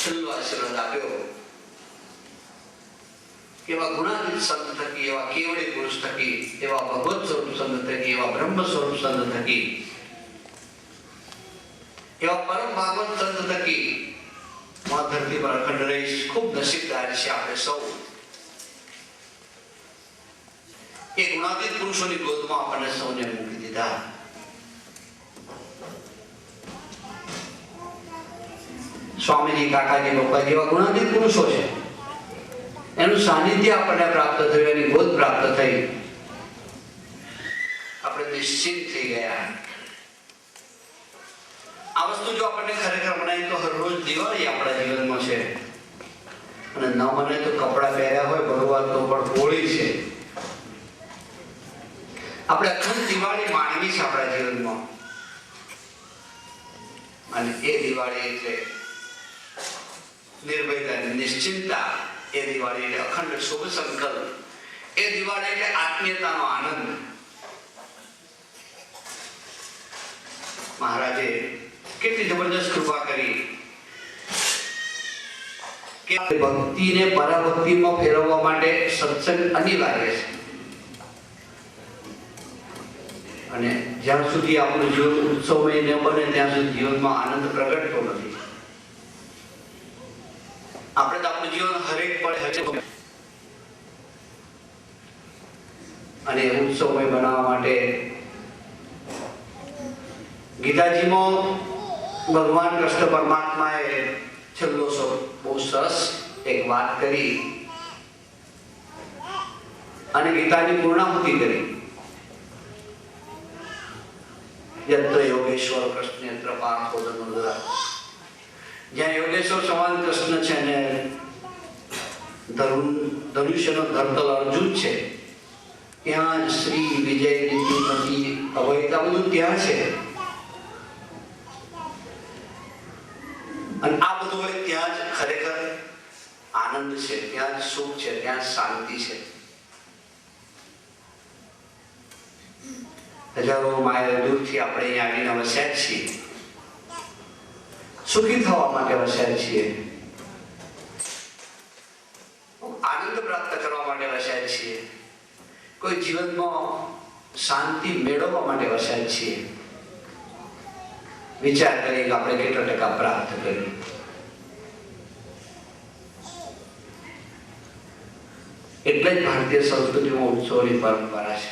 છેલ્લો આશીર્વાદ આપ્યો. એવા ગુણાતીત સંત થકી, એવા કેવળી પુરુષ થકી, એવા ભગવત સ્વરૂપ સંત થકી, એવા બ્રહ્મ સ્વરૂપ સંત થકી, એવા પરમ ભાગવત સંત થકી હું આ ધરતી પર અખંડ રહીશ. ખૂબ નસીબદાર છે આપણે સૌ. એ ગુણાતીત પુરુષોની ગોદમાં આપણને સૌને મૂકી દીધા. સ્વામીજી, કાકાજી, પપ્પાજી એવા ગુણાતીત પુરુષો છે. એનું સાનિધ્ય આપણને પ્રાપ્ત થયું, એની ગોદ પ્રાપ્ત થઈ. આપણે નિશ્ચિત થઈ ગયા. આ વસ્તુ જો આપણને ખરેખર મનાય તો હરરોજ દિવાળી આપણા જીવનમાં છે. અને ન મને તો કપડા પહેર્યા હોય ભગવાન તો પણ હોળી છે. આપણે અખંડ દિવાળી માણવી છે આપણા જીવનમાં. અને એ દિવાળી એટલે નિર્ભયતા, નિશ્ચિંતતા. એ દિવાળી એટલે અખંડ શુભ સંકલ્પ. એ દિવાળી એટલે આત્મીયતાનો આનંદ. મહારાજે કેટલી જબરદસ્ત કૃપા કરી કે ભક્તિને પરાભક્તિમાં ફેરવવા માટે સત્સંગ અનિવાર્ય છે. અને જ્યાં સુધી આપણું જીવન ઉત્સવમય ન બને ત્યાં સુધી જીવનમાં આનંદ પ્રગટતો નથી. આપણે તો આપણું જીવન હરેક પળે અને ઉત્સવમય બનાવવા માટે ગીતાજીમાં ભગવાન કૃષ્ણ પરમાત્માએ છેલ્લો બહુ સરસ એક વાત કરી અને ગીતાની પૂર્ણાહુતિ કરી. યત્ર યોગેશ્વર કૃષ્ણ યત્ર પાર્થો ધનુર્ધર. જ્યાં યોગેશ્વર સમાન કૃષ્ણ છે ને ધનુષ્યનો ધરતલ અર્જુન છે, ત્યાં શ્રી વિજય નીતિમતી અભયતા બધું ત્યાં છે. અને આ બધું હોય ત્યાં જ ખરેખર આનંદ છે, ત્યાં જ સુખ છે, ત્યાં જ શાંતિ છે. હજારો માઇલ દૂરથી આપણે અહીંયા આવીને વસ્યા છીએ. સુખી થવા માટે વસ્યા છીએ. આનંદ પ્રાપ્ત કરવા માટે વસ્યા છીએ. કોઈ જીવનમાં શાંતિ મેળવવા માટે વસ્યા છીએ. વિચાર કરીએ કે આપણે કેટલા ટકા પ્રાપ્ત કર્યું. એટલે જ ભારતીય સંસ્કૃતિમાં ઉત્સવની પરંપરા છે.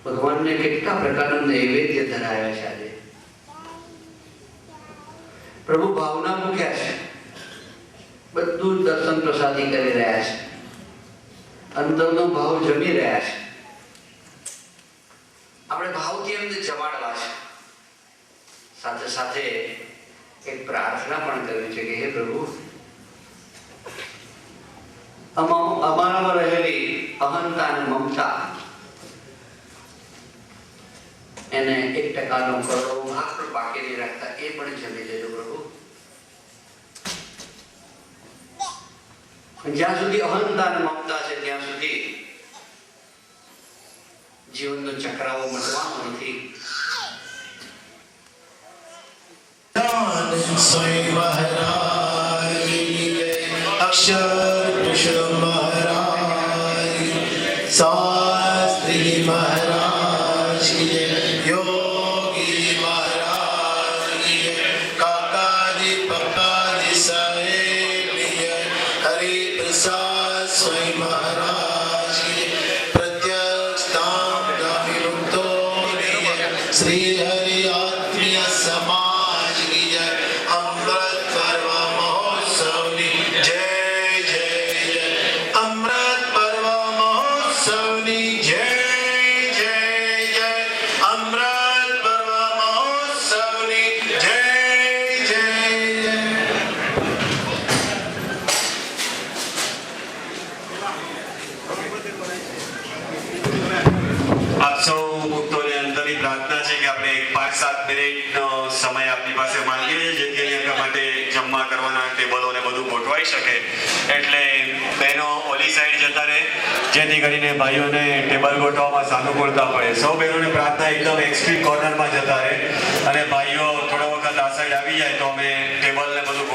ભગવાનને કેટલા પ્રકારના નૈવેદ્ય ધરાવ્યા છે. આજે પ્રભુ ભાવના મૂક્યા છે. બધું દર્શન પ્રસાદી કરી રહ્યા છે. અંદરનો ભાવ જમી રહ્યા છે. આપણે ભાવથી એમને જમાડવા છે. સાથે સાથે એક પ્રાર્થના પણ કરવી છે કે હે પ્રભુ, અમારામાં રહેલી અહંતા અને મમતા એને 1% કરોડો ભાગ પણ બાકી નહીં રાખતા. એ પણ જમી લેજો પ્રભુ. જ્યાં સુધી અહંતા અને મમતા છે ત્યાં સુધી જીવનનો ચક્રાવો મટવાનો નથી. સ્વયં મહારાજ અક્ષર પુરુષોત્તમ મહારાજ શાસ્ત્રી મહારાજ યોગી મહારાજ કાકાજી પપ્પાજી સાહેબ હરિ પ્રસાદ સ્વયં મહારાજ પ્રત્યક્ષ ધામ ગામી ભક્તો શ્રી હરિ આત્મીય સમાજ की जय अमृत पर्व महोत्सवनी जय जय जय अमृत पर्व महोत्सवनी जय जय जय अमृत पर्व महोत्सवनी जय जय जय આપ સૌ ભક્તોને અંતરની પ્રાર્થના છે કે આપણે 5-7 મિનિટનો સમય આપની પાસે માંગીએ જેથી અહીંયા માટે જમવા કરવાના ટેબલો ને બધું ગોઠવાઈ શકે. એટલે બહેનો ઓલી સાઈડ જતા રહે જેથી કરીને ભાઈઓને ટેબલ ગોઠવવામાં સાનુકૂળતા પડે. સૌ બહેનોને પ્રાર્થના એકદમ એક્સ્ટ્રીમ કોર્નરમાં જતા રહે અને ભાઈઓ થોડો વખત આ સાઈડ આવી જાય તો અમે ટેબલ ને બધું